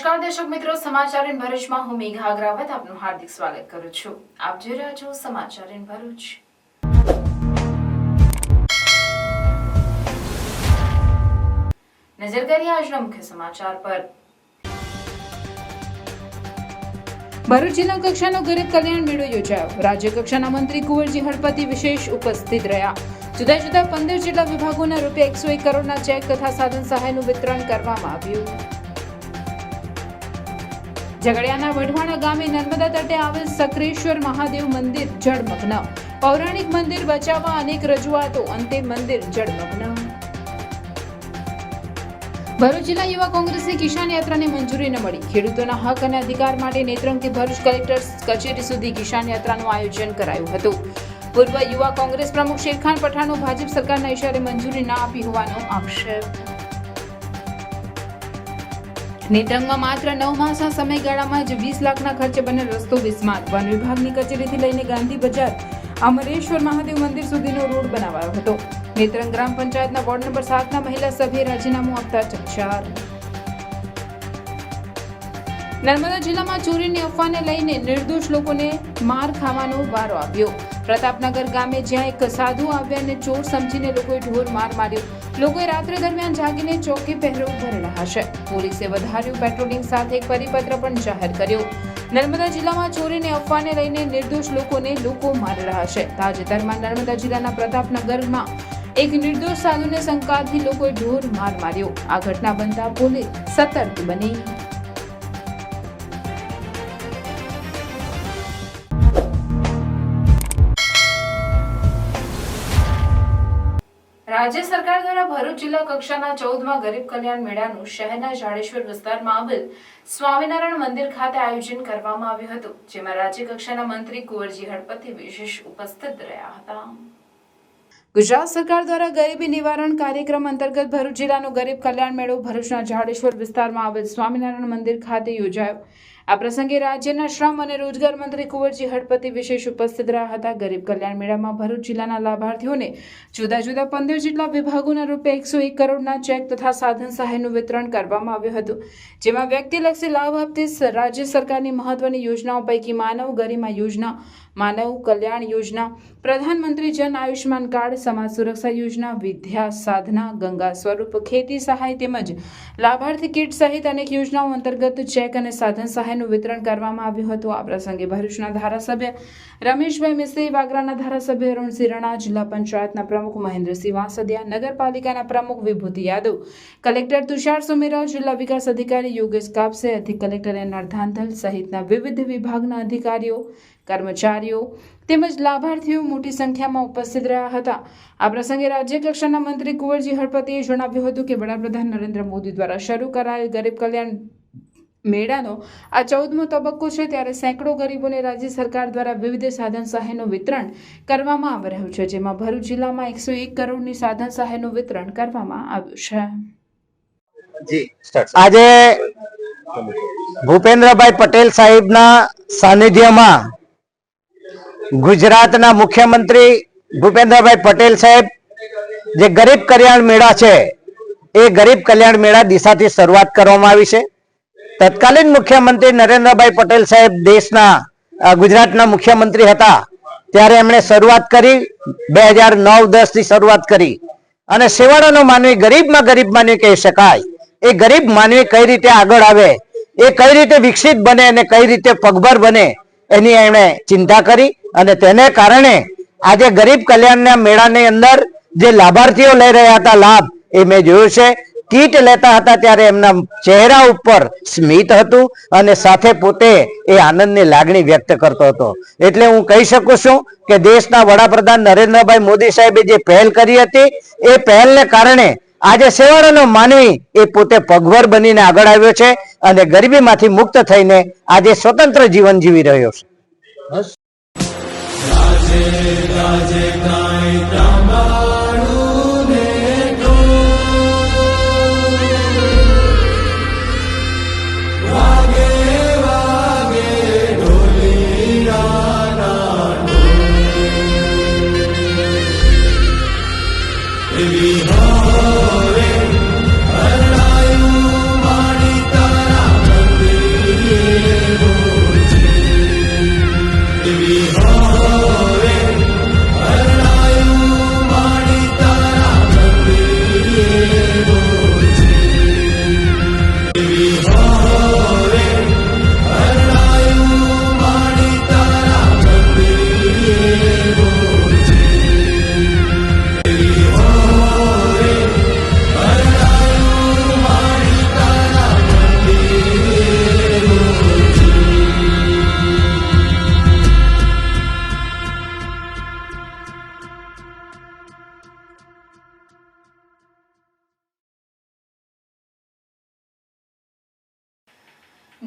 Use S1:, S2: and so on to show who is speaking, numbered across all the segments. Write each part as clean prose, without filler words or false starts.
S1: નમસ્કાર દર્શક મિત્રો, સમાચાર ઇન ભરૂચમાં હું મેઘા અગ્રવાલ આપનું હાર્દિક સ્વાગત કરું છું। આપ જોઈ રહ્યા છો સમાચાર ઇન ભરૂચ। નજર કરીએ આજના મુખ્ય સમાચાર પર। ભરૂચ જિલ્લા કક્ષાનો ગરીબ કલ્યાણ મેળો યોજાયો। રાજ્ય કક્ષાના મંત્રી કુંવરજી હળપતિ વિશેષ ઉપસ્થિત રહ્યા। જુદા જુદા 15 જેટલા વિભાગોના ₹101 કરોડના ચેક તથા સાધન સહાયનું વિતરણ કરવામાં આવ્યું। ઝઘડિયાના વઢવાણા ગામે નર્મદા તટે આવેલ સક્રેશ્વર મહાદેવ મંદિર જળમગ્ન। પૌરાણિક મંદિર બચાવવા અનેક રજૂઆતો, અંતે મંદિર જળમગ્ન। ભરૂચ જિલ્લા યુવા કોંગ્રેસની કિસાન યાત્રાને મંજૂરી ન મળી। ખેડૂતોના હક અને અધિકાર માટે નેત્રંગથી ભરૂચ કલેક્ટર કચેરી સુધી કિસાન યાત્રાનું આયોજન કરાયું હતું। પૂર્વ યુવા કોંગ્રેસ પ્રમુખ શેરખાન પઠાણનો ભાજપ સરકારના ઇશારે મંજૂરી ન આપી હોવાનો આક્ષેપ। નેત્રંગમાં માત્ર 9 માસના સમયગાળામાં જ 20 લાખના ખર્ચે બનેલ રસ્તો બિસ્માર। વન વિભાગની કચેરીથી લઈને ગાંધી બજાર અમરેશ્વર મહાદેવ મંદિર સુધીનો રોડ બનાવાયો હતો। નેત્રંગ ગ્રામ પંચાયતના વોર્ડ નંબર 7ના મહિલા સભ્યે રાજીનામું આપતા ચકચાર। નર્મદા જિલ્લામાં ચોરીની અફવાને લઈને નિર્દોષ લોકોને માર ખાવાનો વારો આવ્યો। પ્રતાપનગર ગામે જ્યાં એક સાધુ આવ્યા અને ચોર સમજીને લોકોએ ઢોર માર માર્યો। લોકોએ રાત્રિ દરમિયાન જાગીને ચોકી પહેરો ભરી રહ્યા છે। પોલીસે વધાર્યું પેટ્રોલિંગ સાથે એક પરિપત્ર પણ જાહેર કર્યો। નર્મદા જિલ્લામાં ચોરીની અફવાને લઈને નિર્દોષ લોકોને લોકો મારી રહ્યા છે। તાજેતરમાં નર્મદા જિલ્લાના પ્રતાપનગરમાં એક નિર્દોષ સાધુને શંકાથી લોકોએ ઢોર માર માર્યો। આ ઘટના બનતા પોલીસ સતર્ક બની। રાજ્ય સરકાર દ્વારા ભરૂચ જિલ્લા કક્ષાના 14મા ગરીબ કલ્યાણ મેળાનું શહેરના જાડેશ્વર વિસ્તારમાં આવેલ સ્વામિનારાયણ મંદિર ખાતે આયોજન કરવામાં આવ્યું હતું, જેમાં રાજ્ય કક્ષાના મંત્રી કુંવરજી હળપતિ વિશેષ ઉપસ્થિત રહ્યા હતા। ગુજરાત સરકાર દ્વારા ગરીબી નિવારણ કાર્યક્રમ અંતર્ગત ભરૂચ જિલ્લાનો ગરીબ કલ્યાણ મેળો ભરૂચના જાડેશ્વર વિસ્તારમાં આવેલ સ્વામિનારાયણ મંદિર ખાતે યોજાયો। આ પ્રસંગે રાજ્યના શ્રમ અને રોજગાર મંત્રી કુંવરજી હળપતિ વિશેષ ઉપસ્થિત રહ્યા હતા। ગરીબ કલ્યાણ મેળામાં ભરૂચ જિલ્લાના લાભાર્થીઓને જુદા જુદા 15 જેટલા વિભાગોના ₹101 કરોડના ચેક તથા સાધન સહાયનું વિતરણ કરવામાં આવ્યું હતું, જેમાં વ્યક્તિલક્ષી લાભ આપતી રાજ્ય સરકારની મહત્વની યોજનાઓ પૈકી માનવ ગરિમા યોજના, માનવ કલ્યાણ યોજના, પ્રધાનમંત્રી જન આયુષ્યમાન કાર્ડ, સમાજ સુરક્ષા યોજના, વિદ્યા સાધના, ગંગા સ્વરૂપ ખેતી સહાય તેમજ લાભાર્થી કીટ સહિત અનેક યોજનાઓ અંતર્ગત ચેક અને સાધન સહાયનું વિતરણ કરવામાં આવ્યું હતું। આ પ્રસંગે ભરૂચના ધારાસભ્ય રમેશભાઈ મિસ્ત્રી, વાગરાના ધારાસભ્ય અરુણસિંહ રણા, જિલ્લા પંચાયતના પ્રમુખ મહેન્દ્રસિંહ વાંસદિયા, નગરપાલિકાના પ્રમુખ વિભૂતિ યાદવ, કલેક્ટર તુષાર સુમેરા, જિલ્લા વિકાસ અધિકારી યોગેશ કાપસે, અધિક કલેક્ટર એન.આર. ધાંધલ સહિતના વિવિધ વિભાગના અધિકારીઓ, કર્મચારીઓ તેમજ લાભાર્થીઓ મોટી સંખ્યામાં ઉપસ્થિત રહ્યા હતા। આ પ્રસંગે રાજ્ય કક્ષાના મંત્રી કુંવરજી હળપતિએ જણાવ્યું હતું કે વડાપ્રધાન નરેન્દ્ર મોદી દ્વારા શરૂ કરાયેલ ગરીબ કલ્યાણ મેળાનો આ 14મો તબક્કો છે, ત્યારે સેંકડો ગરીબોને રાજ્ય સરકાર દ્વારા વિવિધ સાધન સહાયનું વિતરણ કરવામાં આવી રહ્યું છે, જેમાં ભરૂચ જિલ્લામાં 101 કરોડની સાધન સહાયનું વિતરણ કરવામાં આવ્યું છે।
S2: આજે ભૂપેન્દ્રભાઈ પટેલ સાહેબના સાનિધ્યમાં ગુજરાતના મુખ્યમંત્રી ભૂપેન્દ્રભાઈ પટેલ સાહેબ જે ગરીબ કલ્યાણ મેળા છે એ ગરીબ કલ્યાણ મેળા દિશાથી શરૂઆત કરવામાં આવી છે। તત્કાલીન મુખ્યમંત્રી નરેન્દ્રભાઈ પટેલ સાહેબ દેશના ગુજરાતના મુખ્યમંત્રી હતા ત્યારે એમણે શરૂઆત કરી, 2009-10 થી શરૂઆત કરી અને સેવાળાનો માનવી ગરીબમાં ગરીબ માનવી કહી શકાય, એ ગરીબ માનવી કઈ રીતે આગળ આવે, એ કઈ રીતે વિકસિત બને અને કઈ રીતે પગભર બને એની એમણે ચિંતા કરી અને તેને કારણે આજે ગરીબ કલ્યાણના મેળાની અંદર જે લાભાર્થીઓ લઈ રહ્યા હતા લાભ એ મેં જોયું છે। કીટ લેતા હતા ત્યારે એમના ચહેરા ઉપર સ્મિત હતું અને સાથે પોતે એ આનંદની લાગણી વ્યક્ત કરતો હતો। એટલે હું કહી શકું છું કે દેશના વડાપ્રધાન નરેન્દ્રભાઈ મોદી સાહેબે જે પહેલ કરી હતી એ પહેલને કારણે આજે સેવાળાનો માનવી એ પોતે પગભર બનીને આગળ આવ્યો છે અને ગરીબીમાંથી મુક્ત થઈને આજે સ્વતંત્ર જીવન જીવી રહ્યો છે।
S3: હરે હરણાયું માણી તારા મંદિર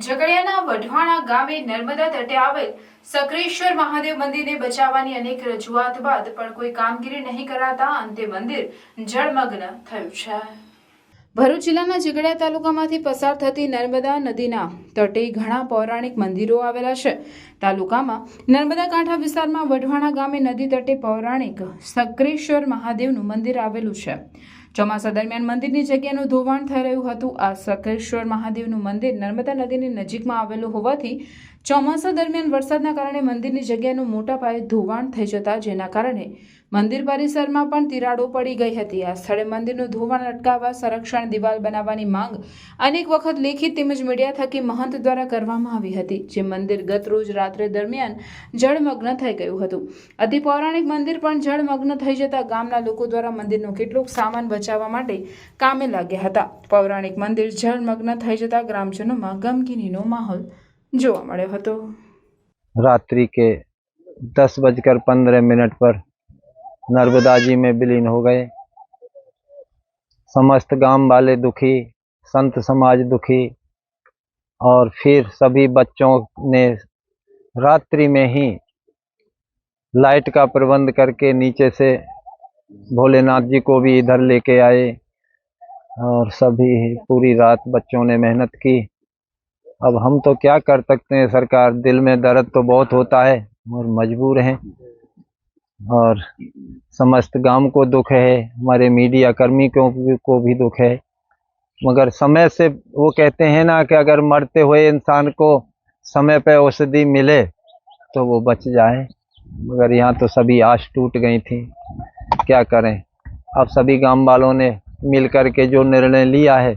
S1: ઝઘડિયાના વઢવાણા ગામે નર્મદા તટે આવેલ સક્રેશ્વર મહાદેવ મંદિરને બચાવવાની અનેક રજૂઆત બાદ પણ કોઈ કામગીરી નહીં કરાતા અંતે મંદિર જળમગ્ન થયું છે. ભરૂચ જિલ્લાના ઝઘડિયા તાલુકામાંથી પસાર થતી નર્મદા નદીના તટે ઘણા પૌરાણિક મંદિરો આવેલા છે. તાલુકામાં નર્મદા કાંઠા વિસ્તારમાં વઢવાણા ગામે નદી તટે પૌરાણિક સક્રેશ્વર મહાદેવનું મંદિર આવેલું છે. ચોમાસા દરમિયાન મંદિરની જગ્યાનું ધોવાણ થઈ રહ્યું હતું. આ સક્રેશ્વર મહાદેવનું મંદિર નર્મદા નદીની નજીકમાં આવેલું હોવાથી ચોમાસા દરમિયાન વરસાદના કારણે મંદિરની જગ્યાનું મોટા પાયે ધોવાણ થઈ જતા જેના કારણે મંદિર પરિસરમાં પણ તિરાડો પડી ગઈ હતી. આ સ્થળે મંદિરનું ધોવાણ અટકાવવા સંરક્ષણ દિવાલ બનાવવાની માંગ અનેક વખત લેખિત તેમજ મીડિયા થકી મહંત દ્વારા કરવામાં આવી હતી, જે મંદિર ગત રોજ રાત્રે દરમિયાન જળમગ્ન થઈ ગયું હતું. અતિ પૌરાણિક મંદિર પણ જળમગ્ન થઈ જતા ગામના લોકો દ્વારા મંદિરનો કેટલોક સામાન બચાવવા માટે કામે લાગ્યા હતા. પૌરાણિક મંદિર જળમગ્ન થઈ જતા ગ્રામજનોમાં ગમગીનીનો માહોલ જોવા મળ્યો હતો.
S3: रात्रि के 10:15 पर नर्मदा जी में विलीन हो गए. समस्त गांव वाले दुखी, संत समाज दुखी और फिर सभी बच्चों ने रात्रि में ही लाइट का प्रबंध करके नीचे से भोलेनाथ जी को भी इधर लेके आए और सभी पूरी रात बच्चों ने मेहनत की. अब हम तो क्या कर सकते हैं, सरकार, दिल में दर्द तो बहुत होता है और मजबूर हैं और समस्त गांव को दुख है, हमारे मीडिया कर्मी को भी दुख है. मगर समय से वो कहते हैं ना कि अगर मरते हुए इंसान को समय पे औषधि मिले तो वो बच जाए, मगर यहाँ तो सभी आश टूट गई थी. क्या करें, अब सभी गांव वालों ने मिल कर के जो निर्णय लिया है,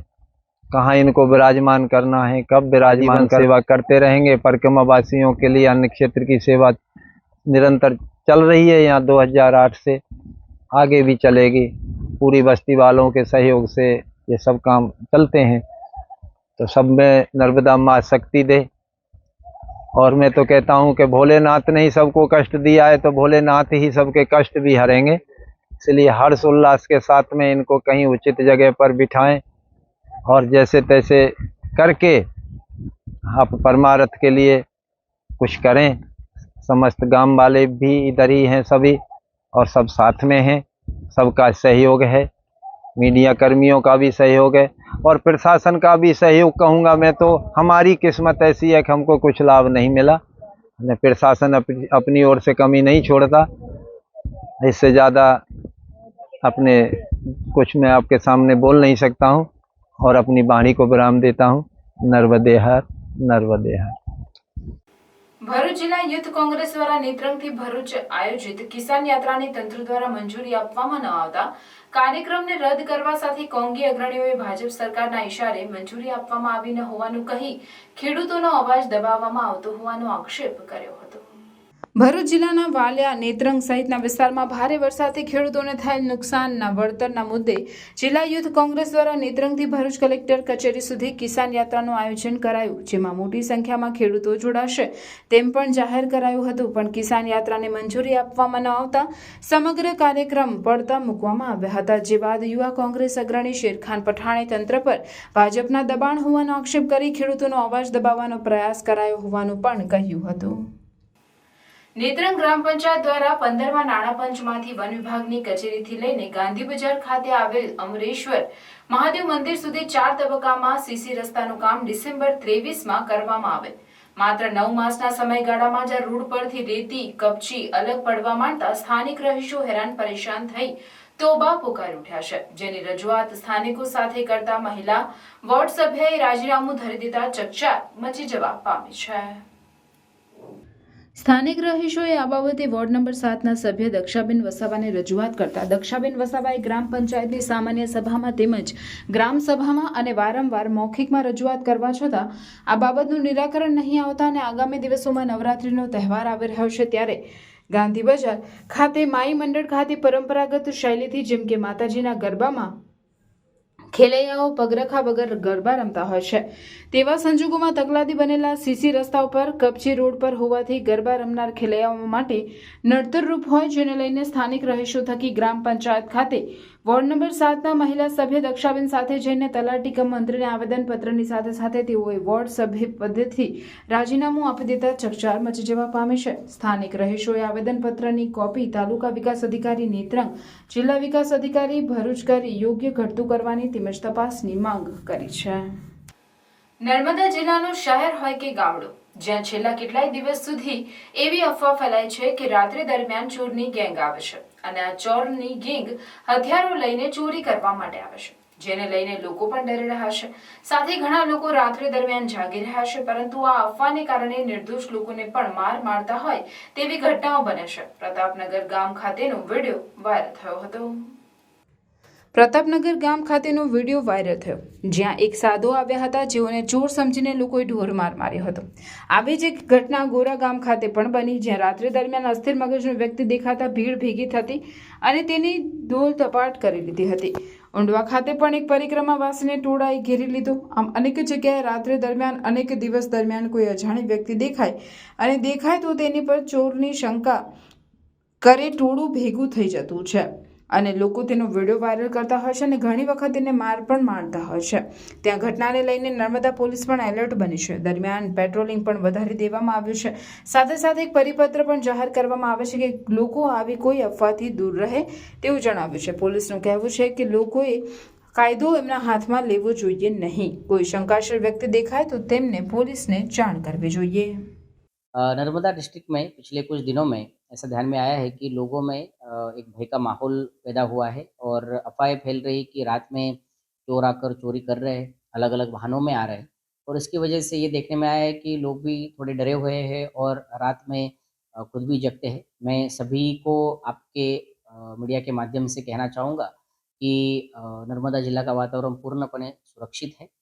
S3: कहाँ इनको विराजमान करना है, कब विराजमान सेवा करते रहेंगे. परिक्रमा वासियों के लिए अन्य क्षेत्र की सेवा निरंतर चल रही है यहाँ 2008 से, आगे भी चलेगी. पूरी बस्ती वालों के सहयोग से ये सब काम चलते हैं. तो सब में नर्मदा माँ शक्ति दे. और मैं तो कहता हूँ कि भोलेनाथ ने ही सबको कष्ट दिया है तो भोलेनाथ ही सबके कष्ट भी हरेंगे. इसलिए हर्ष उल्लास के साथ में इनको कहीं उचित जगह पर बिठाएं और जैसे तैसे करके आप परमार्थ के लिए कुछ करें. समस्त गांव वाले भी इधर ही हैं सभी और सब साथ में हैं, सबका सहयोग है, मीडिया कर्मियों का भी सहयोग है और प्रशासन का भी सहयोग कहूँगा मैं तो. हमारी किस्मत ऐसी है कि हमको कुछ लाभ नहीं मिला, प्रशासन अपनी ओर से कमी नहीं छोड़ता. इससे ज़्यादा अपने कुछ मैं आपके सामने बोल नहीं सकता हूँ और अपनी वाणी को विराम देता हूँ. नर्मदे हर, नर्मदे हर.
S1: ભરૂચ જિલ્લા યુથ કોંગ્રેસ દ્વારા નેત્રંગથી ભરૂચ આયોજિત કિસાન યાત્રાની તંત્ર દ્વારા મંજૂરી આપવામાં ન આવતા કાર્યક્રમને રદ કરવા સાથે કોંગી અગ્રણીઓએ ભાજપ સરકારના ઇશારે મંજૂરી આપવામાં આવી ન હોવાનું કહી ખેડૂતોનો અવાજ દબાવવામાં આવતો હોવાનો આક્ષેપ કર્યો હતો. ભરૂચ જિલ્લાના વાલિયા, નેત્રંગ સહિતના વિસ્તારમાં ભારે વરસાદથી ખેડૂતોને થયેલ નુકસાનના વળતરના મુદ્દે જિલ્લા યુથ કોંગ્રેસ દ્વારા નેત્રંગથી ભરૂચ કલેક્ટર કચેરી સુધી કિસાન યાત્રાનું આયોજન કરાયું, જેમાં મોટી સંખ્યામાં ખેડૂતો જોડાશે તેમ પણ જાહેર કરાયું હતું. પણ કિસાન યાત્રાને મંજૂરી આપવામાં ન આવતા સમગ્ર કાર્યક્રમ પડતા મૂકવામાં આવ્યા હતા. જે બાદ યુવા કોંગ્રેસ અગ્રણી શેરખાન પઠાણે તંત્ર પર ભાજપના દબાણ હોવાનો આક્ષેપ કરી ખેડૂતોનો અવાજ દબાવવાનો પ્રયાસ કરાયો હોવાનું પણ કહ્યું હતું. નેત્રંગ ગ્રામ પંચાયત દ્વારા 15મા નાણાં પંચમાંથી વન વિભાગની કચેરીથી લઈને ગાંધી બજાર ખાતે આવેલ અમરેશ્વર મહાદેવ મંદિર સુધી 4 તબક્કામાં સીસી રસ્તાનું કામ ડિસેમ્બર 23માં કરવામાં આવેલ. માત્ર 9 માસના સમયગાળામાં જ રોડ પરથી રેતી કપચી અલગ પડવા માંડતા સ્થાનિક રહીશો હેરાન પરેશાન થઈ તોબા પુકારી ઉઠ્યા છે, જેની રજૂઆત સ્થાનિકો સાથે કરતા મહિલા વોર્ડ સભ્યએ રાજીનામું ધરી દેતા ચકચાર મચી જવા પામી છે. સ્થાનિક રહીશોએ આ બાબતે વોર્ડ નંબર 7ના સભ્ય દક્ષાબેન વસાવાને રજૂઆત કરતા દક્ષાબેન વસાવાએ ગ્રામ પંચાયતની સામાન્ય સભામાં તેમજ ગ્રામ સભામાં અને વારંવાર મૌખિકમાં રજૂઆત કરવા છતાં આ બાબતનું નિરાકરણ નહીં આવતા અને આગામી દિવસોમાં નવરાત્રિનો તહેવાર આવી રહ્યો છે ત્યારે ગાંધી બજાર ખાતે માઈ મંડળ ખાતે પરંપરાગત શૈલીથી જેમ કે માતાજીના ગરબામાં ખેલૈયાઓ પગરખા વગર ગરબા રમતા હોય છે. તેવા સંજોગોમાં તકલાદી બનેલા સીસી રસ્તા ઉપર કપચી રોડ પર હોવાથી ગરબા રમનાર ખેલૈયાઓ માટે નડતરરૂપ હોય, જેને લઈને સ્થાનિક રહીશો થકી ગ્રામ પંચાયત ખાતે વોર્ડ નંબર 7ના મહિલા સભ્ય દક્ષાબેન સાથે જઈને તલાટી કમ મંત્રીને આવેદનપત્રની સાથે તેઓએ વોર્ડ સભ્ય પદેથી રાજીનામું આપી દેતા ચકચાર મચી જવા પામી છે. સ્થાનિક રહીશોએ આવેદનપત્રની કોપી તાલુકા વિકાસ અધિકારી નેત્રંગ, જિલ્લા વિકાસ અધિકારી ભરૂચ કરી યોગ્ય ઘટતું કરવાની તેમજ તપાસની માંગ કરી છે. નર્મદા જિલ્લાનું શહેર હોય કે ગામડું, જ્યાં છેલ્લા કેટલાય દિવસ સુધી એવી અફવા ફેલાય છે કે રાત્રિ દરમિયાન ચોરની ગેંગ આવે છે અને આ ચોરની ગેંગ હથિયારો લઈને ચોરી કરવા માટે આવે છે, જેને લઈને લોકો પણ ડરી રહ્યા છે. સાથે ઘણા લોકો રાત્રિ દરમિયાન જાગી રહ્યા છે, પરંતુ આ અફવાને કારણે નિર્દોષ લોકોને પણ માર મારતા હોય તેવી ઘટનાઓ બને છે. પ્રતાપનગર ગામ ખાતેનો વિડીયો વાયરલ થયો હતો. પ્રતાપનગર ગામ ખાતેનો વિડીયો વાયરલ થયો, જ્યાં એક સાધુ આવ્યા હતા, જેઓને ચોર સમજીને લોકોએ ઢોરમાર માર્યો હતો. આવી જ એક ઘટના ગોરા ગામ ખાતે પણ બની, જ્યાં રાત્રિ દરમિયાન અસ્થિર મગજનો વ્યક્તિ દેખાતા ભીડ ભેગી થતી અને તેની ધોલ તપાટ કરી લીધી હતી. ઉંડવા ખાતે પણ એક પરિક્રમાવાસીને ટોળાએ ઘેરી લીધો. આમ અનેક જગ્યાએ રાત્રિ દરમિયાન અનેક દિવસ દરમિયાન કોઈ અજાણી વ્યક્તિ દેખાય તો તેની પર ચોરની શંકા કરે ટોળું ભેગું થઈ જતું છે અને લોકો તેનો વિડીયો વાયરલ કરતા હોય છે અને ઘણી વખત તેને માર પણ મારતા હોય છે. ત્યાં ઘટનાને લઈને નર્મદા પોલીસ પણ એલર્ટ બની છે. દરમિયાન પેટ્રોલિંગ પણ વધારી દેવામાં આવ્યું છે. સાથે એક પરિપત્ર પણ જાહેર કરવામાં આવે છે કે લોકો આવી કોઈ અફવાથી દૂર રહે તેવું જણાવ્યું છે. પોલીસનું કહેવું છે કે લોકોએ કાયદો એમના હાથમાં લેવો જોઈએ નહીં. કોઈ શંકાસ્પદ વ્યક્તિ દેખાય તો તેમને पुलिसने जान करनी જોઈએ.
S4: नर्मदा डिस्ट्रिक्ट में पिछले कुछ दिनों में ऐसा ध्यान में आया है कि लोगों में एक भय का माहौल पैदा हुआ है और अफवाहें फैल रही कि रात में चोर आकर चोरी कर रहे हैं, अलग अलग वाहनों में आ रहे हैं और इसकी वजह से ये देखने में आया है कि लोग भी थोड़े डरे हुए हैं और रात में खुद भी जगते हैं. मैं सभी को आपके मीडिया के माध्यम से कहना चाहूँगा कि नर्मदा जिला का वातावरण पूर्णपणे सुरक्षित है.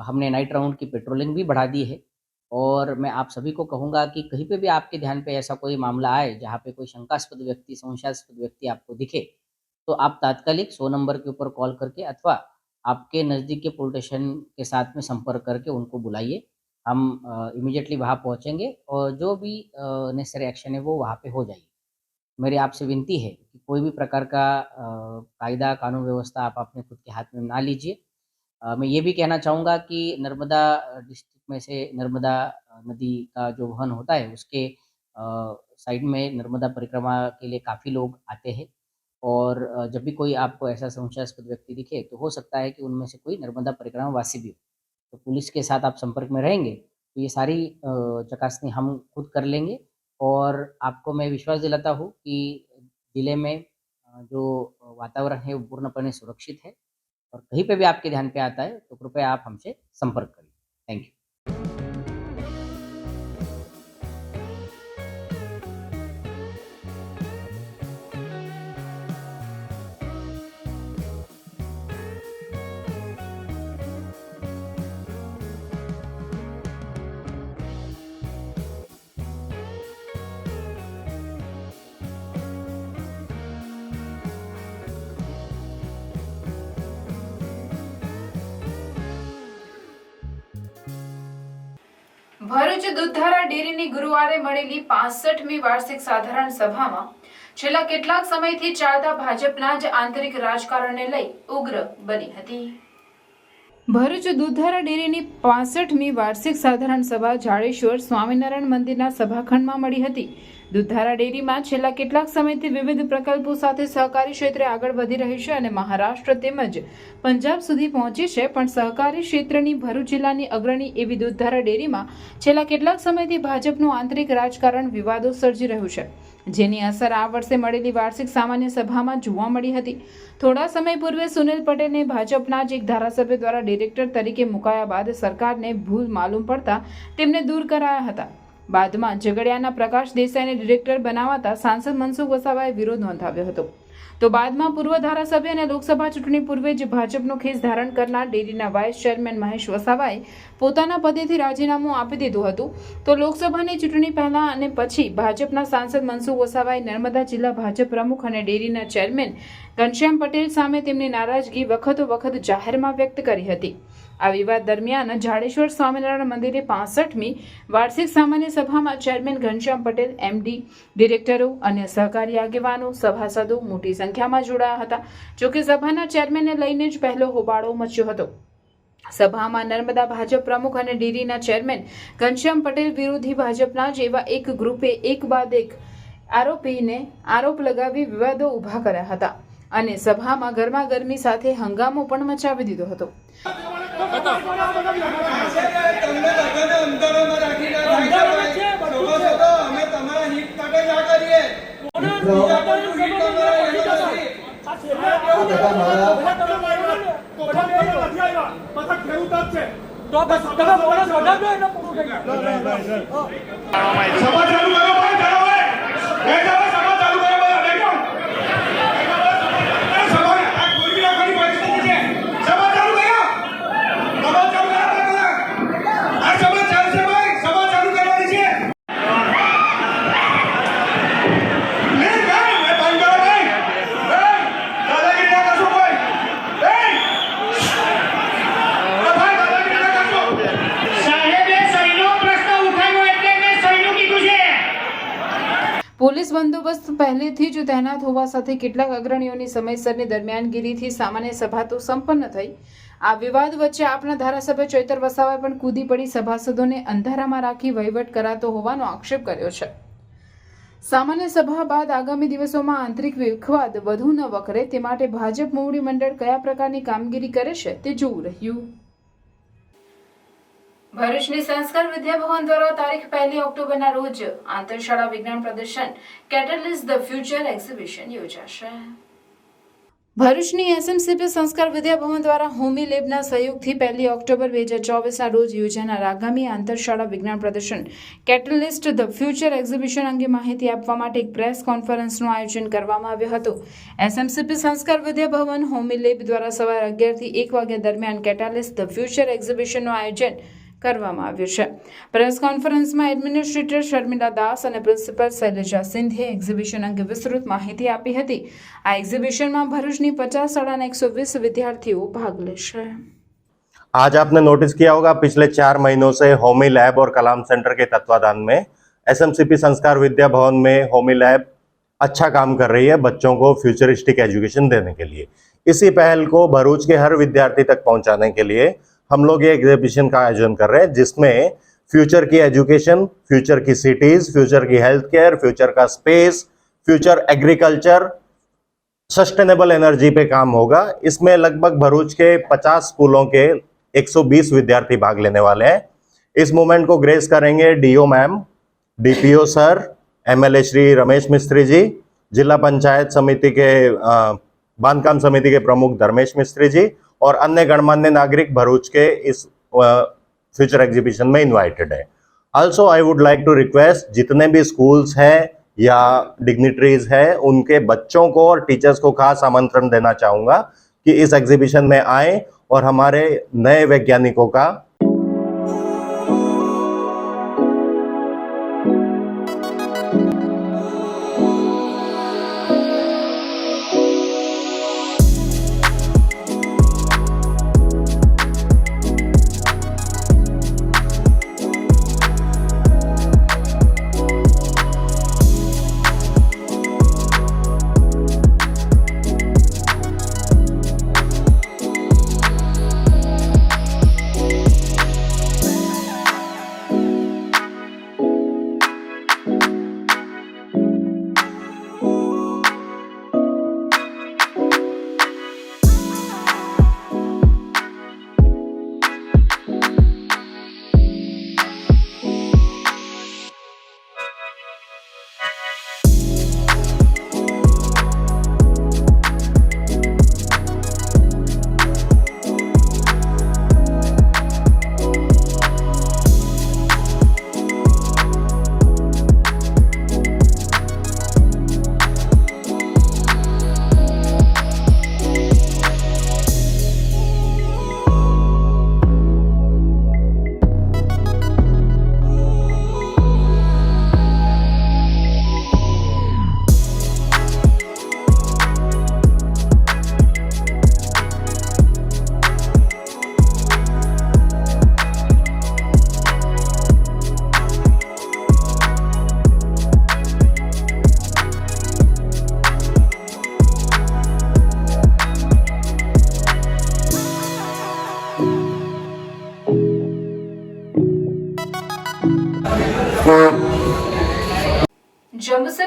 S4: हमने नाइट राउंड की पेट्रोलिंग भी बढ़ा दी है और मैं आप सभी को कहूँगा कि कहीं पे भी आपके ध्यान पे ऐसा कोई मामला आए जहाँ पे कोई शंकास्पद व्यक्ति, संशयास्पद व्यक्ति आपको दिखे तो आप तात्कालिक 100 नंबर के ऊपर कॉल करके अथवा आपके नज़दीक के पुलिस स्टेशन के साथ में संपर्क करके उनको बुलाइए. हम इमीडिएटली वहाँ पहुँचेंगे और जो भी नेसेसरी एक्शन है वो वहाँ पे हो जाएगी. मेरी आपसे विनती है कि कोई भी प्रकार का कायदा कानून व्यवस्था आप अपने खुद के हाथ में ना लीजिए. मैं ये भी कहना चाहूँगा कि नर्मदा डिस्ट्रिक्ट में से नर्मदा नदी का जो वहन होता है उसके साइड में नर्मदा परिक्रमा के लिए काफ़ी लोग आते हैं और जब भी कोई आपको ऐसा संशयास्पद व्यक्ति दिखे तो हो सकता है कि उनमें से कोई नर्मदा परिक्रमा वासी भी हो. तो पुलिस के साथ आप संपर्क में रहेंगे तो ये सारी चकासनी हम खुद कर लेंगे और आपको मैं विश्वास दिलाता हूँ कि ज़िले में जो वातावरण है वो पूर्णपणे सुरक्षित है और कहीं पे भी आपके ध्यान पे आता है तो कृपया आप हमसे संपर्क करिए. Thank you.
S1: ભરૂચ દૂધધારા ડેરીની ગુરુવારે મળેલી 65મી વાર્ષિક સાધારણ સભામાં છેલ્લા કેટલાક સમયથી ચાલતા ભાજપના જ આંતરિક રાજકારણને લઈ ઉગ્ર બની હતી. ભરૂચ દૂધધારા ડેરીની 65મી વાર્ષિક સાધારણ સભા જાડેશ્વર સ્વામિનારાયણ મંદિરના સભાખંડમાં મળી હતી. દૂધધારા ડેરીમાં છેલ્લા કેટલાક સમયથી વિવિધ પ્રકલ્પો સાથે સહકારી ક્ષેત્રે આગળ વધી રહી છે અને મહારાષ્ટ્ર તેમજ પંજાબ સુધી પહોંચી છે, પણ સહકારી ક્ષેત્રની ભરૂચ જિલ્લાની અગ્રણી એવી દૂધધારા ડેરીમાં છેલ્લા કેટલાક સમયથી ભાજપનું આંતરિક રાજકારણ વિવાદો સર્જી રહ્યું છે, જેની અસર આ વર્ષે મળેલી વાર્ષિક સામાન્ય સભામાં જોવા મળી હતી. થોડા સમય પૂર્વે સુનિલ પટેલને ભાજપના જ એક ધારાસભ્ય દ્વારા ડિરેક્ટર તરીકે મુકાયા બાદ સરકારને ભૂલ માલુમ પડતા તેમને દૂર કરાયા હતા. બાદમાં ઝઘડિયાના પ્રકાશ દેસાઈને ડિરેક્ટર બનાવાતા સાંસદ મનસુખ વસાવાએ વિરોધ નોંધાવ્યો હતો. તો બાદમાં પૂર્વ ધારાસભ્ય અને લોકસભા ચૂંટણી પૂર્વે જ ભાજપનો ખેસ ધારણ કરનાર ડેરીના વાઇસ ચેરમેન મહેશ વસાવાએ પોતાના પદેથી રાજીનામું આપી દીધું હતું. તો લોકસભાની ચૂંટણી પહેલા અને પછી ભાજપના સાંસદ મનસુખ વસાવાએ નર્મદા જિલ્લા ભાજપ પ્રમુખ અને ડેરીના ચેરમેન ઘનશ્યામ પટેલ સામે તેમની નારાજગી વખતો વખત જાહેરમાં વ્યક્ત કરી હતી. આ વિવાદ દરમિયાન જાડેશ્વર સ્વામિનારાયણ મંદિરે 65મી વાર્ષિક સામાન્ય સભામાં ચેરમેન ઘનશ્યામ પટેલ, એમડી, ડિરેક્ટરો અને સહકારી આગેવાનો, સભાસદો મોટી સંખ્યામાં જોડાયા હતા. જોકે સભાના ચેરમેનને લઈને જ પહેલો હોબાળો મચ્યો હતો. સભામાં નર્મદા ભાજપ પ્રમુખ અને ડેરીના ચેરમેન ઘનશ્યામ પટેલ વિરોધી ભાજપના જ એવા એક ગ્રુપે એક બાદ એક આરોપીને આરોપ લગાવી વિવાદો ઊભા કર્યા હતા અને સભામાં ગરમાગરમી સાથે હંગામો પણ મચાવી દીધો હતો. પોલીસ બંદોબસ્ત પહેલેથી જ તૈનાત હોવા સાથે કેટલાક અગ્રણીઓની સમયસરની દરમિયાનગીરીથી સામાન્ય સભા તો સંપન્ન થઈ. આ વિવાદ વચ્ચે આપના ધારાસભ્ય ચૈતર વસાવાએ પણ કૂદી પડી સભાસદોને અંધારામાં રાખી વહીવટ કરાતો હોવાનો આક્ષેપ કર્યો છે. સામાન્ય સભા બાદ આગામી દિવસોમાં આંતરિક વિખવાદ વધુ ન વકરે તે માટે ભાજપ મોવડી મંડળ કયા પ્રકારની કામગીરી કરે છે તે જોવું રહ્યું. ભરૂચની સંસ્કાર વિદ્યા ભવન દ્વારા તારીખ 1 ઓક્ટોબરના રોજ આંતરશાળા વિજ્ઞાન પ્રદર્શન કેટલિસ્ટ ધ ફ્યુચર એક્ઝિબિશન યોજાશે. ભરૂચની એસએમસીપી સંસ્કાર વિદ્યા ભવન દ્વારા હોમી લેબના સહયોગથી 1 ઓક્ટોબર 2024ના રોજ યોજાનાર આગામી આંતરશાળા વિજ્ઞાન પ્રદર્શન કેટલિસ્ટ ધ ફ્યુચર એક્ઝિબિશન અંગે માહિતી આપવા માટે એક પ્રેસ કોન્ફરન્સનું આયોજન કરવામાં આવ્યું હતું. એસએમસીપી સંસ્કાર વિદ્યા ભવન હોમી લેબ દ્વારા સવારે 11 થી 1 વાગ્યા દરમિયાન કેટલિસ્ટ ધ ફ્યુચર એક્ઝિબિશનનું આયોજન કરવામાં આવ્યું છે. પ્રેસ કોન્ફરન્સમાં એડમિનિસ્ટ્રેટર શર્મિલા દાસ અને પ્રિન્સિપલ શૈલજા સિંધે એક્ઝિબિશન અંગે વિસ્તૃત માહિતી આપી હતી. આ એક્ઝિબિશનમાં ભરૂચની 50 શાળાના 120 વિદ્યાર્થીઓ भाग लेंगे.
S5: आज आपने नोटिस किया होगा पिछले 4 महीनों से होमी लैब और कलाम सेंटर के तत्वाधान में एसएमसीपी संस्कार विद्या भवन में होमी लैब अच्छा काम कर रही है बच्चों को फ्यूचरिस्टिक एजुकेशन देने के लिए. इसी पहल को भरूच के हर विद्यार्थी तक पहुंचाने के लिए हम लोग ये एग्जीबिशन का आयोजन कर रहे हैं जिसमें फ्यूचर की एजुकेशन, फ्यूचर की सिटीज, फ्यूचर की हेल्थ केयर, फ्यूचर का space, future agriculture, sustainable energy पे काम होगा. इसमें लगभग भरूच के 50 स्कूलों के 120 विद्यार्थी भाग लेने वाले हैं. इस मूवमेंट को ग्रेस करेंगे DO ma'am, DPO sir, MLA Shri Ramesh Mistry ji, जिला पंचायत समिति के बांधकाम समिति के प्रमुख धर्मेश मिस्त्री जी और अन्य गणमान्य नागरिक भरूच के इस फ्यूचर एग्जीबिशन में इनवाइटेड है. Also I would like to request जितने भी स्कूल्स हैं या डिग्निटरीज हैं उनके बच्चों को और टीचर्स को खास आमंत्रण देना चाहूँगा कि इस एग्जीबिशन में आए और हमारे नए वैज्ञानिकों का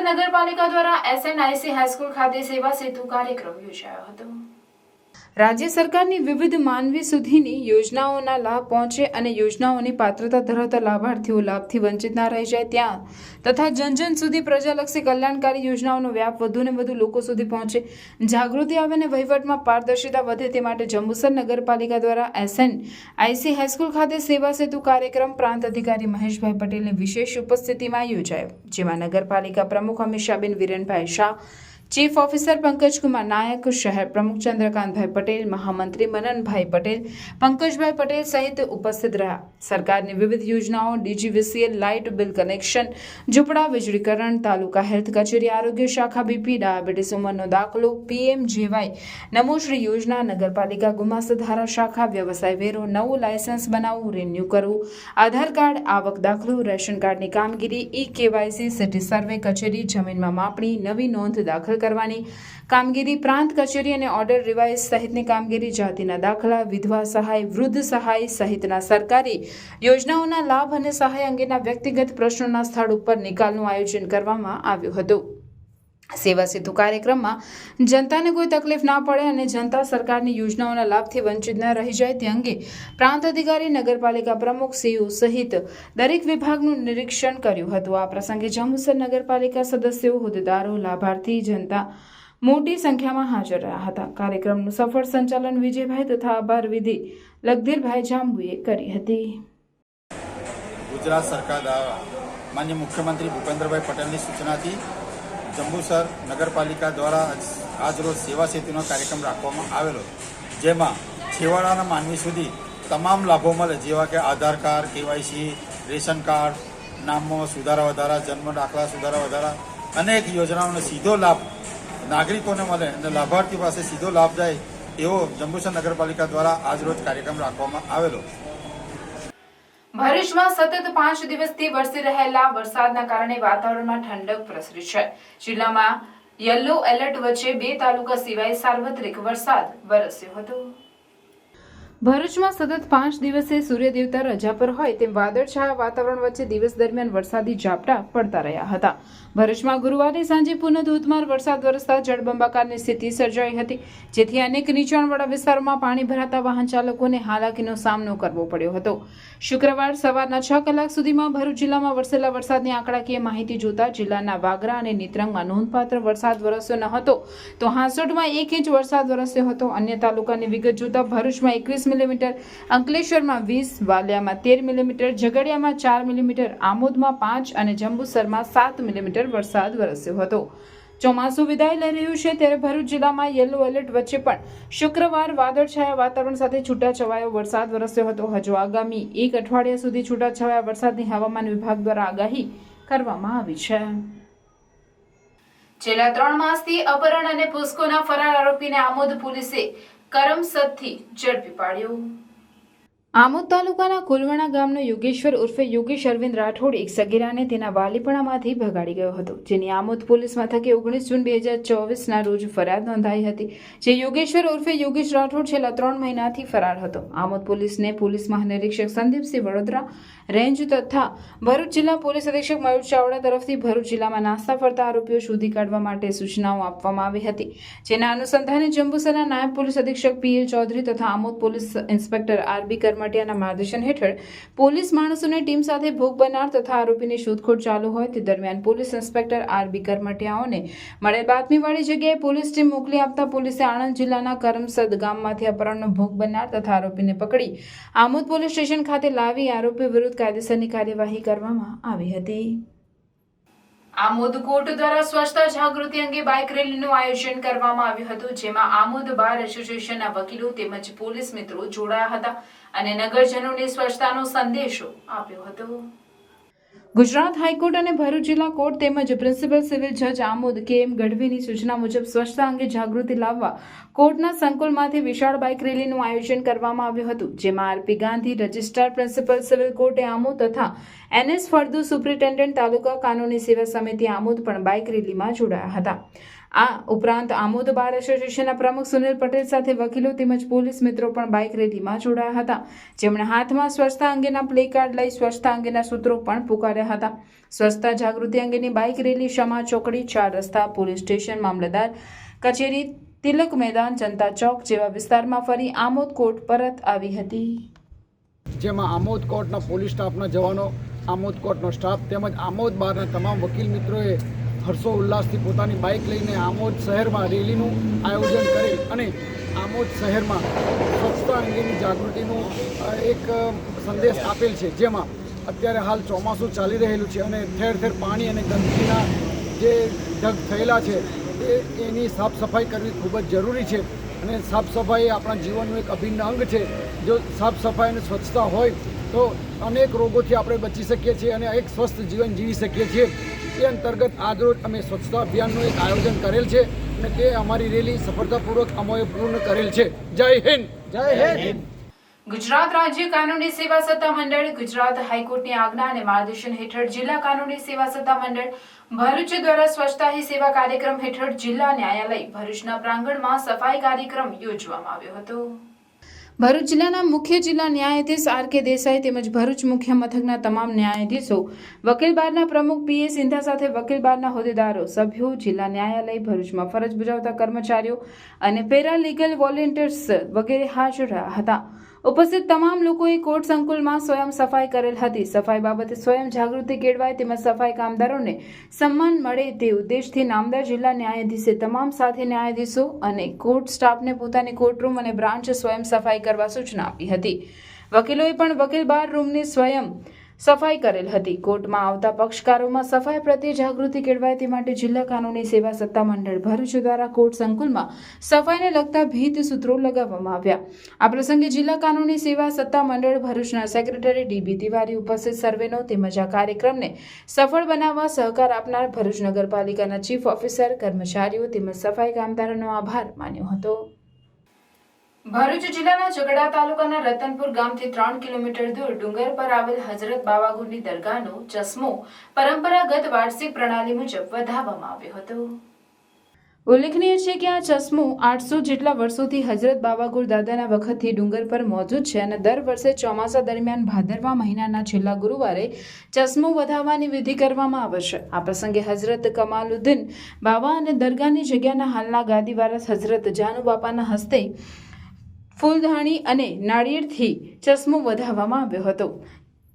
S1: નગરપાલિકા દ્વારા SNIC હાઈસ્કૂલ ખાતે સેવા સેતુ કાર્યક્રમ યોજાયો હતો. રાજ્ય સરકારની વિવિધ માનવી સુધીની યોજનાઓના લાભ પહોંચે અને યોજનાઓની પાત્રતા ધરાવતા લાભાર્થીઓ લાભથી વંચિત ના રહી જાય ત્યાં તથા જન સુધી પ્રજાલક્ષી કલ્યાણકારી યોજનાઓનો વ્યાપ વધુને વધુ લોકો સુધી પહોંચે, જાગૃતિ આવે અને વહીવટમાં પારદર્શિતા વધે તે માટે જંબુસર નગરપાલિકા દ્વારા SNIC હાઈસ્કૂલ ખાતે સેવા સેતુ કાર્યક્રમ પ્રાંત અધિકારી મહેશભાઈ પટેલની વિશેષ ઉપસ્થિતિમાં યોજાયો, જેમાં નગરપાલિકા પ્રમુખ અમીષાબેન વિરેનભાઈ શાહ, ચીફ ઓફિસર પંકજકુમાર નાયક, શહેર પ્રમુખ ચંદ્રકાંતભાઈ પટેલ, મહામંત્રી મનનભાઈ પટેલ, પંકજભાઈ પટેલ સહિત ઉપસ્થિત રહ્યા. સરકારની વિવિધ યોજનાઓ, DGVCL, લાઇટ બિલ કનેક્શન, ઝૂંપડા વીજળીકરણ, તાલુકા હેલ્થ કચેરી, આરોગ્ય શાખા, BP, ડાયાબિટીસ ઉંમરનો દાખલો, PMJY, નમોશ્રી યોજના, નગરપાલિકા ગુમાસ્ત ધારા શાખા, વ્યવસાય વેરો, નવું લાયસન્સ બનાવવું, રિન્યૂ કરવું, આધાર કાર્ડ, આવક દાખલો, રેશન કાર્ડની કામગીરી, eKYC, સિટી સર્વે કચેરી, જમીનમાં માપણી, નવી નોંધ દાખલ કરવાની કામગીરી, પ્રાંત કચેરી અને ઓર્ડર રિવાઇઝ સહિતની કામગીરી, જાતિના દાખલા, વિધવા સહાય, વૃદ્ધ સહાય સહિતના સરકારી યોજનાઓના લાભ અને સહાય અંગેના વ્યક્તિગત પ્રશ્નોના સ્થળ ઉપર નિકાલનું આયોજન કરવામાં આવ્યું હતું. સેવા સેતુ કાર્યક્રમમાં જનતાને કોઈ તકલીફ ના પડે અને જનતા સરકારની યોજનાઓના લાભથી વંચિત ન રહી જાય તે અંગે પ્રાંત અધિકારી, નગરપાલિકા પ્રમુખ, CO સહિત દરેક વિભાગનું નિરીક્ષણ કર્યું હતું. આ પ્રસંગે જંબુસર નગરપાલિકા સદસ્યો, હોદ્દેદારો, લાભાર્થી જનતા મોટી સંખ્યામાં હાજર રહ્યા હતા. કાર્યક્રમનું સફળ સંચાલન વિજયભાઈ તથા આભાર વિધિ લગધીરભાઈ જાંબુએ કરી હતી.
S6: ગુજરાત સરકાર દ્વારા માનનીય મુખ્યમંત્રી ભૂપેન્દ્રભાઈ પટેલની સૂચનાથી જંબુસર નગરપાલિકા દ્વારા આજરોજ સેવા સેતુનો કાર્યક્રમ રાખવામાં આવેલો, જેમાં છેવાડાના માનવી સુધી તમામ લાભો મળે, જેવા કે આધાર કાર્ડ, KYC, રેશન કાર્ડ, નામમાં સુધારા વધારા, જન્મ દાખલા સુધારા વધારા, અનેક યોજનાઓનો સીધો લાભ નાગરિકોને મળે અને લાભાર્થી પાસે સીધો લાભ જાય એવો જંબુસર નગરપાલિકા દ્વારા આજરોજ કાર્યક્રમ રાખવામાં આવેલો.
S1: ભરૂચમાં સતત 5 દિવસથી વરસી રહેલા વરસાદના કારણે વાતાવરણમાં ઠંડક પ્રસરી છે. જિલ્લામાં યલો એલર્ટ વચ્ચે 2 તાલુકા સિવાય સાર્વત્રિક વરસાદ વરસ્યો હતો. ભરૂચમાં સતત 5 દિવસે સૂર્યદેવતા રજા પર હોય તેમ વાદળછાયા વાતાવરણ વચ્ચે દિવસ દરમિયાન વરસાદી ઝાપટા પડતા રહ્યા હતા. ભરૂચમાં ગુરુવારે સાંજે પુનઃ ધોધમાર વરસાદ વરસતા જળબંબાકારની સ્થિતિ સર્જાઈ હતી, જેથી અનેક નીચાણવાળા વિસ્તારોમાં પાણી ભરાતા વાહન ચાલકોને હાલાકીનો સામનો કરવો પડ્યો હતો. શુક્રવાર સવારના 6 કલાક સુધીમાં ભરૂચ જિલ્લામાં વરસેલા વરસાદની આંકડાકીય માહિતી જોતા જિલ્લાના વાગરા અને નેત્રંગમાં નોંધપાત્ર વરસાદ વરસ્યો ન હતો, તો હાંસોટમાં 1 ઇંચ વરસાદ વરસ્યો હતો. અન્ય તાલુકાની વિગત જોતા ભરૂચમાં 21 મિલીમીટર, અંકલેશ્વરમાં 20, વાલિયામાં 13 મિલીમીટર, ઝઘડિયામાં 4 મિલીમીટર, આમોદમાં 5 અને જંબુસરમાં 7 મિલીમીટર વરસાદ વરસ્યો હતો. ચોમાસું વિદાય લઈ રહ્યું છે ત્યારે ભરૂચ જિલ્લામાં યલો એલર્ટ વચ્ચે પણ શુક્રવાર વાદળછાયા વાતાવરણ સાથે છૂટાછવાયો વરસાદ વરસ્યો હતો. હજુ આગામી 1 અઠવાડિયા સુધી છૂટાછવાયા વરસાદની હવામાન વિભાગ દ્વારા આગાહી કરવામાં આવી છે. છેલ્લા 3 માસથી અપહરણ અને પુસ્કોના ફરાર આરોપીને આમોદ પોલીસે કરમસદથી ઝડપી પાડ્યો. આમોદ તાલુકાના કુલવણા ગામનો યોગેશ્વર ઉર્ફે યોગેશ અરવિંદ રાઠોડ એક સગીરાને તેના વાલીપણામાંથી ભગાડી ગયો હતો, જેની આમોદ પોલીસ મથકે 19 જૂન 2024ના રોજ ફરિયાદ નોંધાઈ હતી. જે યોગેશ્વર ઉર્ફે યોગેશ રાઠોડ છેલ્લા 3 મહિનાથી ફરાર હતો. આમોદ પોલીસને પોલીસ મહાનિરીક્ષક સંદીપસિંહ વડોદરા રેન્જ તથા ભરૂચ જિલ્લા પોલીસ અધિક્ષક મયુર ચાવડા તરફથી ભરૂચ જિલ્લામાં નાસ્તા ફરતા આરોપીઓ શોધી કાઢવા માટે સૂચનાઓ આપવામાં આવી હતી, જેના અનુસંધાને જંબુસરના નાયબ પોલીસ અધિક્ષક PL ચૌધરી તથા આમોદ પોલીસ ઇન્સ્પેક્ટર RB કરમટિયાના માર્ગદર્શન હેઠળ પોલીસ માણસોની ટીમ સાથે ભોગ બનનાર તથા આરોપીની શોધખોળ ચાલુ હોય તે દરમિયાન પોલીસ ઇન્સ્પેક્ટર RB કરમટિયાઓને મળેલ બાતમીવાળી જગ્યાએ પોલીસ ટીમ મોકલી આપતા પોલીસે આણંદ જિલ્લાના કરમસદ ગામમાંથી અપહરણનો ભોગ બનનાર તથા આરોપીને પકડી આમોદ પોલીસ સ્ટેશન ખાતે લાવી આરોપી વિરુદ્ધ કાયદેસરની કાર્યવાહી કરવામાં આવી હતી. આમોદ કોર્ટ દ્વારા સ્વચ્છતા જાગૃતિ અંગે બાઇક રેલીનું આયોજન કરવામાં આવ્યું હતું, જેમાં આમોદ બાર એસોસિએશનના વકીલો તેમજ પોલીસ મિત્રો જોડાયા હતા અને નગરજનોને સ્વચ્છતાનો સંદેશો આપ્યો હતો. ગુજરાત હાઈકોર્ટ અને ભરૂચ જિલ્લા કોર્ટ તેમજ પ્રિન્સિપલ સિવિલ જજ આમોદ KM ગઢવીની સૂચના મુજબ સ્વચ્છતા અંગે જાગૃતિ લાવવા કોર્ટના સંકુલમાંથી વિશાળ બાઇક રેલીનું આયોજન કરવામાં આવ્યું હતું, જેમાં RP Gandhi registrar principal civil કોર્ટે આમોદ તથા NS ફળદુ સુપ્રિન્ટેન્ડન્ટ તાલુકા કાનૂની સેવા સમિતિ આમોદ પણ બાઇક રેલીમાં જોડાયા હતા. આ ઉપરાંત આમોદ બાર એસોસિએશનના પ્રમુખ સુનિલ પટેલ સાથે વકીલો તેમજ પોલીસ મિત્રો પણ બાઇક રેલીમાં જોડાયા હતા, જેમણે હાથમાં સ્વચ્છતા અંગેના પ્લે કાર્ડ લઈ સ્વચ્છતા અંગેના સૂત્રો પણ પુકાર્યા હતા. સ્વચ્છતા જાગૃતિ અંગેની બાઇક રેલી શમા ચોકડી, 4 રસ્તા, પોલીસ સ્ટેશન, મામલતદાર કચેરી, તિલક મેદાન, જનતા ચોક જેવા વિસ્તારમાં ફરી આમોદ કોર્ટ પરત આવી હતી,
S7: જેમાં આમોદ કોર્ટના પોલીસ સ્ટાફના જવાનો, આમોદ કોર્ટનો સ્ટાફ તેમજ આમોદ બારના તમામ વકીલ મિત્રોએ હર્ષો ઉલ્લાસથી પોતાની બાઇક લઈને આમોદ શહેરમાં રેલીનું આયોજન કરેલ અને આમોદ શહેરમાં સ્વચ્છતા અંગેની જાગૃતિનો એક સંદેશ આપેલ છે. જેમાં અત્યારે હાલ ચોમાસું ચાલી રહેલું છે અને ઠેર ઠેર પાણી અને ગંદકીના જે ઢગ થયેલા છે એની સાફ સફાઈ કરવી ખૂબ જ જરૂરી છે અને સાફ સફાઈ આપણા જીવનનું એક અભિન્ન અંગ છે. જો સાફ સફાઈ અને સ્વચ્છતા હોય તો અનેક રોગોથી આપણે બચી શકીએ છીએ અને એક સ્વસ્થ જીવન જીવી શકીએ છીએ. એ અંતર્ગત આજરોજ અમે સ્વચ્છતા અભિયાનનું એક આયોજન કરેલ છે અને તે અમારી રેલી સફળતાપૂર્વક અમે પૂર્ણ કરેલ છે. જય હિન્દ. જય હિન્દ.
S1: ગુજરાત રાજ્ય કાનૂની સેવા સત્તા મંડળ ગુજરાત હાઈકોર્ટની આજ્ઞા અને માર્ગદર્શન હેઠળ જિલ્લા કાનૂની સેવા સત્તા મંડળ ભરૂચ દ્વારા સ્વચ્છતા હી સેવા કાર્યક્રમ હેઠળ જિલ્લા ન્યાયાલય ભરૂચના પ્રાંગણમાં સફાઈ કાર્યક્રમ યોજવામાં આવ્યો હતો. ભરૂચ જિલ્લાના મુખ્ય જિલ્લા ન્યાયાધીશ આર.કે. દેસાઈ તેમજ ભરૂચ મુખ્ય મથકના તમામ ન્યાયાધીશો, વકીલ બારના પ્રમુખ પી.એ. સિંધા સાથે વકીલ બારના હોદ્દેદારો, સભ્યો, જિલ્લા ન્યાયાલય ભરૂચમાં ફરજ બજાવતા કર્મચારીઓ અને પેરાલીગલ વોલેન્ટિયર્સ વગેરે હાજર રહ્યા હતા. ઉપસ્થિત તમામ લોકોએ કોર્ટ સંકુલમાં સ્વયં સફાઈ કરેલ હતી. સફાઈ બાબતે સ્વયં જાગૃતિ કેળવાય તેમજ સફાઈ કામદારોને સન્માન મળે તે ઉદ્દેશથી નામદાર જિલ્લા ન્યાયાધીશે તમામ સાથે ન્યાયાધીશો અને કોર્ટ સ્ટાફને પોતાની કોર્ટરૂમ અને બ્રાન્ચ સ્વયં સફાઈ કરવા સૂચના આપી હતી. વકીલોએ પણ વકીલ બાર રૂમની સ્વયં સફાઈ કરેલ હતી. કોર્ટમાં આવતા પક્ષકારોમાં સફાઈ પ્રત્યે જાગૃતિ કેળવાય તે માટે જિલ્લા કાનૂની સેવા સત્તા મંડળ ભરૂચ દ્વારા કોર્ટ સંકુલમાં સફાઈને લગતા ભીત સૂત્રો લગાવવામાં આવ્યા. આ પ્રસંગે જિલ્લા કાનૂની સેવા સત્તા મંડળ ભરૂચના સેક્રેટરી ડી.બી. તિવારી ઉપસ્થિત સર્વેનો તેમજ આ કાર્યક્રમને સફળ બનાવવા સહકાર આપનાર ભરૂચ નગરપાલિકાના ચીફ ઓફિસર, કર્મચારીઓ તેમજ સફાઈ કામદારોનો આભાર માન્યો હતો. ભરૂચ જિલ્લાના ઝઘડા તાલુકાના રતનપુર ગામથી 3 કિલોમીટર દૂર ડુંગર પર આવેલ હઝરત બાવાગુરની દરગાહનો ચશ્મો પરંપરાગત વાર્ષિક પ્રણાલી મુજબ વધાવવામાં આવ્યો હતો. ઉલ્લેખનીય છે કે આ ચશ્મો 800 જેટલા વર્ષોથી હઝરત બાવાગુર દાદાના વખતથી ડુંગર પર મોજૂદ છે અને દર વર્ષે ચોમાસા દરમિયાન ભાદરવા મહિનાના છેલ્લા ગુરુવારે ચશ્મો વધાવવાની વિધિ કરવામાં આવે છે. આ પ્રસંગે હઝરત કમાલુદ્દીન બાવા અને દરગાહની જગ્યાના હાલના ગાદી વારસ હઝરત જાનુ બાપાના હસ્તે ફૂલધાણી અને નાળિયેરથી ચશ્મો વધાવવામાં આવ્યો હતો.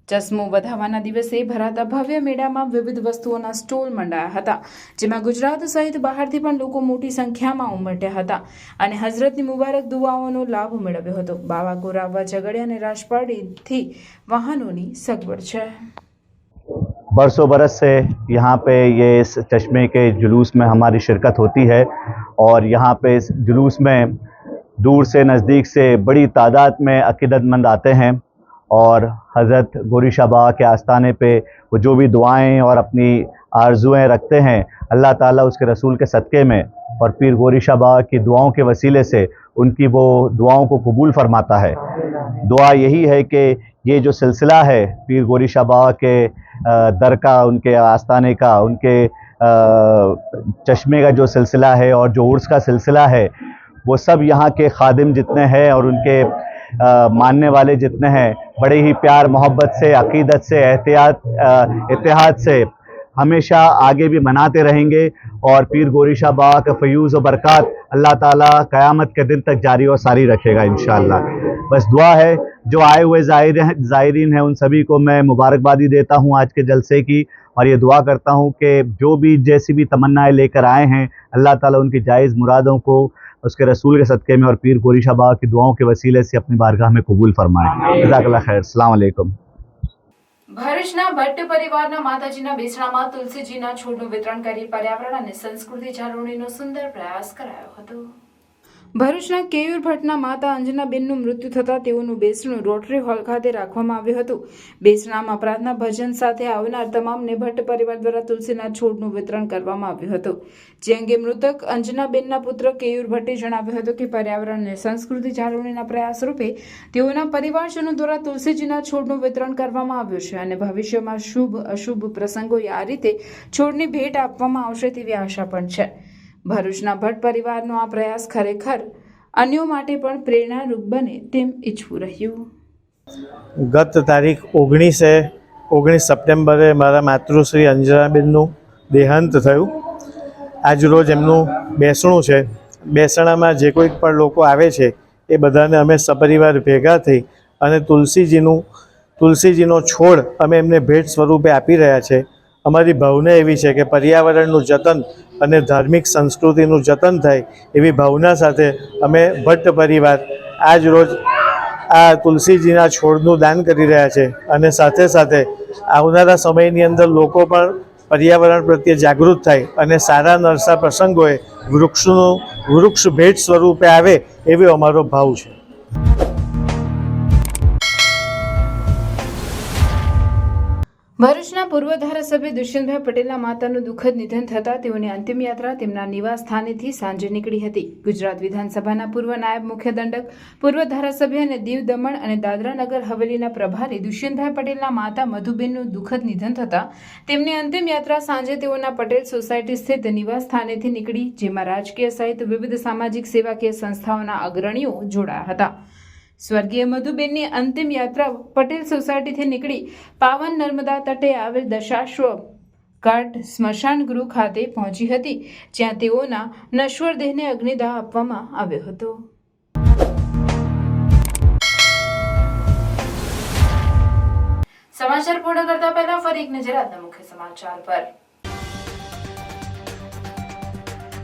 S1: ચશ્મો વધાવવાના દિવસે ભરાતા ભવ્ય મેળામાં વિવિધ વસ્તુઓના સ્ટોલ મંડાયા હતા, જેમાં ગુજરાત સહિત બહારથી પણ લોકો મોટી સંખ્યામાં ઉમટ્યા હતા અને હઝરતની મુબારક દુઆઓનો લાભ મેળવ્યો હતો. બાવાગુર આવવા ઝઘડિયા અને રાજપાડીથી વાહનોની સગવડ છે.
S8: बरसों बरस से यहाँ पे ये इस चश्मे के जुलूस में हमारी शिरकत होती है और यहाँ पे इस जुलूस में दूर से नज़दीक से बड़ी तादाद में अक़ीदतमंद आते हैं और हज़रत गोरी शाह बाबा के आस्थाने पे वो जो भी दुआएं और अपनी आरजुएं रखते हैं, अल्लाह ताला उसके रसूल के सदक़े में और पीर गोरी शाह बाबा की दुआओं के वसीले से उनकी वो दुआओं को कबूल फरमाता है. दुआ यही है कि ये जो सिलसिला है पीर गोरी शाह बाबा के दर का, उनके आस्थाने का, उनके चश्मे का जो सिलसिला है और जो उर्स का सिलसिला है, वो सब यहाँ के खादिम जितने हैं और उनके मानने वाले जितने हैं बड़े ही प्यार मोहब्बत से, अक़ीदत से, इत्तेहाद से हमेशा आगे भी मनाते रहेंगे और पीर गोरी शाह बाबा का फ़यूज़ और बरक़ात अल्लाह ताला क़यामत के दिन तक जारी और सारी रखेगा इंशाअल्लाह. बस दुआ है जो आए हुए ज़ायरीन हैं उन सभी को मैं मुबारकबादी देता हूँ आज के जलसे की और ये दुआ करता हूँ कि जो भी जैसी भी तमन्नाएं लेकर आए हैं अल्लाह ताला उनकी जायज़ मुरादों को उसके रसूल के सदक़े में और पीर गोरी शाह बाबा की दुआओं के वसीले से अपनी बारगाह में कबूल फरमाएं. जज़ाकल्लाह खैर. अस्सलाम वालेकुम.
S1: ભરૂચના ભટ્ટ પરિવારના માતાજીના બેસણામાં તુલસીજીના છોડનું વિતરણ કરી પર્યાવરણ અને સંસ્કૃતિ જાળવણીનો સુંદર પ્રયાસ કરાયો હતો. ભરૂચના કેયુર ભટ્ટના માતા અંજનાબેનનું મૃત્યુ થતાં તેઓનું બેસણું રોટરી હોલ ખાતે રાખવામાં આવ્યું હતું. બેસણામાં પ્રાર્થના ભજન સાથે આવનાર તમામને ભટ્ટ પરિવાર દ્વારા તુલસીના છોડનું વિતરણ કરવામાં આવ્યું હતું, જે અંગે મૃતક અંજનાબેનના પુત્ર કેયુર ભટ્ટે જણાવ્યું હતું કે પર્યાવરણ અને સંસ્કૃતિ જાળવણીના પ્રયાસ રૂપે તેઓના પરિવારજનો દ્વારા તુલસીજીના છોડનું વિતરણ કરવામાં આવ્યું છે અને ભવિષ્યમાં શુભ અશુભ પ્રસંગોએ આ રીતે છોડની ભેટ આપવામાં આવશે તેવી આશા પણ છે. ભરૂચના ભટ્ટ પરિવારનો આ પ્રયાસ ખરેખર અન્યો માટે પણ પ્રેરણારૂપ બને તેમ ઈચ્છવું રહ્યું.
S9: ગત તારીખ 19 સપ્ટેમ્બરે મારા માતૃશ્રી અંજનાબેનનું દેહાંત થયું. આજરોજ એમનું બેસણું છે. બેસણામાં જે કોઈ પણ લોકો આવે છે એ બધાને અમે સપરિવાર ભેગા થઈ અને તુલસીજીનો છોડ અમે એમને ભેટ સ્વરૂપે આપી રહ્યા છે. અમારી ભાવના એવી છે કે પર્યાવરણનું જતન અને ધાર્મિક સંસ્કૃતિનું જતન થાય એવી ભાવના સાથે અમે ભટ્ટ પરિવાર આજ રોજ આ તુલસીજીના છોડનું દાન કરી રહ્યા છે અને સાથે સાથે આવનારા સમયની અંદર લોકો પણ પર્યાવરણ પ્રત્યે જાગૃત થાય અને સારા નરસા પ્રસંગોએ વૃક્ષ ભેટ સ્વરૂપે આવે એવો અમારો ભાવ છે.
S1: ભરૂચના પૂર્વ ધારાસભ્ય દુષ્યંતભાઈ પટેલના માતાનું દુઃખદ નિધન થતાં તેઓની અંતિમ યાત્રા તેમના નિવાસ સ્થાનેથી સાંજે નીકળી હતી. ગુજરાત વિધાનસભાના પૂર્વ નાયબ મુખ્ય દંડક, પૂર્વ ધારાસભ્ય અને દીવ, દમણ અને દાદરા નગર હવેલીના પ્રભારી દુષ્યંતભાઈ પટેલના માતા મધુબેનનું દુઃખદ નિધન થતાં તેમની અંતિમ યાત્રા સાંજે તેઓના પટેલ સોસાયટી સ્થિત નિવાસ સ્થાનેથી નીકળી, જેમાં રાજકીય સહિત વિવિધ સામાજિક સેવાકીય સંસ્થાઓના અગ્રણીઓ જોડાયા હતા. સ્વર્ગીય મધુબેનની અંતિમ યાત્રા પટેલ સોસાયટીથી નીકળી પાવન નર્મદા તટે આવેલ દશાશ્વ ઘાટ સ્મશાન ગૃહ ખાતે પહોંચી હતી, જ્યાં તેઓના નશ્વર દેહને અગ્નિદાહ આપવામાં આવ્યો હતો. સમાચાર પૂર્ણ કરતા પહેલા ફરી એક નજર આજના મુખ્ય સમાચાર પર.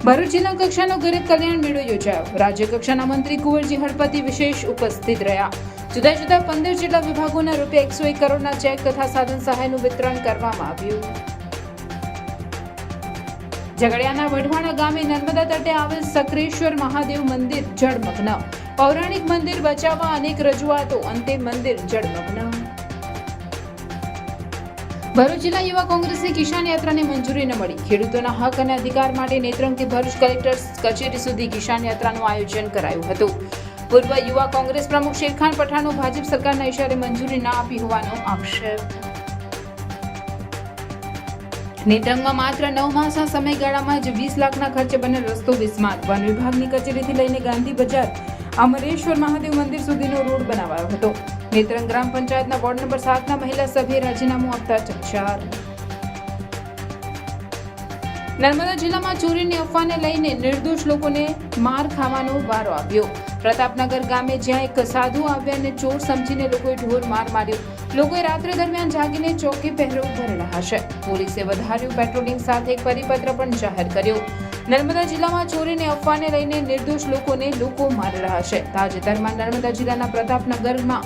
S1: ભરૂચ જિલ્લા કક્ષાનો ગરીબ કલ્યાણ મેળો યોજાયો. રાજ્ય કક્ષાના મંત્રી કુંવરજી હળપતિ વિશેષ ઉપસ્થિત રહ્યા. જુદા જુદા 15 જેટલા વિભાગોના રૂપિયા 101 કરોડના ચેક તથા સાધન સહાયનું વિતરણ કરવામાં આવ્યું. ઝઘડિયાના વઢવાણા ગામે નર્મદા તટે આવેલ સક્રેશ્વર મહાદેવ મંદિર જળમગ્ન. પૌરાણિક મંદિર બચાવવા અનેક રજૂઆતો, અંતે મંદિર જળમગ્ન. ભરૂચ જિલ્લા યુવા કોંગ્રેસની કિસાન યાત્રાને મંજૂરી ન મળી. ખેડૂતોના હક અને અધિકાર માટે નેત્રંગથી ભરૂચ કલેક્ટર કચેરી સુધી કિસાન યાત્રાનું આયોજન કરાયું હતું. પૂર્વ યુવા કોંગ્રેસ પ્રમુખ શેરખાન પઠાણનો ભાજપ સરકારના ઇશારે મંજૂરી ન આપી હોવાનો આક્ષેપ. નેત્રંગમાં માત્ર 9 માસના સમયગાળામાં જ 20 લાખના ખર્ચે બનેલ રસ્તો બિસ્માર. વન વિભાગની કચેરીથી લઈને ગાંધી બજાર અમરેશ્વર મહાદેવ મંદિર સુધીનો રોડ બનાવાયો હતો. નેત્રંગ ગ્રામ પંચાયતના વોર્ડ નંબર 7ના મહિલા સભ્યે રાજીનામું આપતા ચકચાર. નર્મદા જિલ્લામાં ચોરીની અફવાને લઈને નિર્દોષ લોકોને માર ખાવાનો વારો આવ્યો. પ્રતાપનગર ગામે જ્યાં એક સાધુ આવ્યા અને ચોર સમજીને લોકોએ ઢોર માર માર્યો. લોકોએ રાત્રે દરમિયાન જાગીને ચોકી પહેરો ભરેલા હશે. પોલીસે વધાર્યું પેટ્રોલિંગ સાથે એક પરિપત્ર પણ જાહેર કર્યો. નર્મદા જિલ્લામાં ચોરીની અફવાને લઈને નિર્દોષ લોકોને લોકો મારી રહ્યા છે. તાજેતરમાં નર્મદા જિલ્લાના પ્રતાપનગરમાં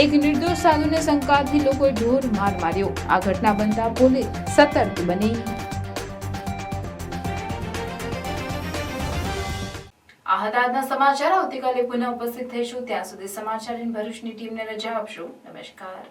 S1: એક નિર્દોષ સાધુને શંકાથી લોકોએ ઢોર માર માર્યો. આ ઘટના બનતા પોલીસ સતર્ક બની. આ હતા આજના સમાચાર. આવતીકાલે પુનઃ ઉપસ્થિત થઈશું. ત્યાં સુધી સમાચાર ભરૂચની ટીમને રજા આપશો. નમસ્કાર.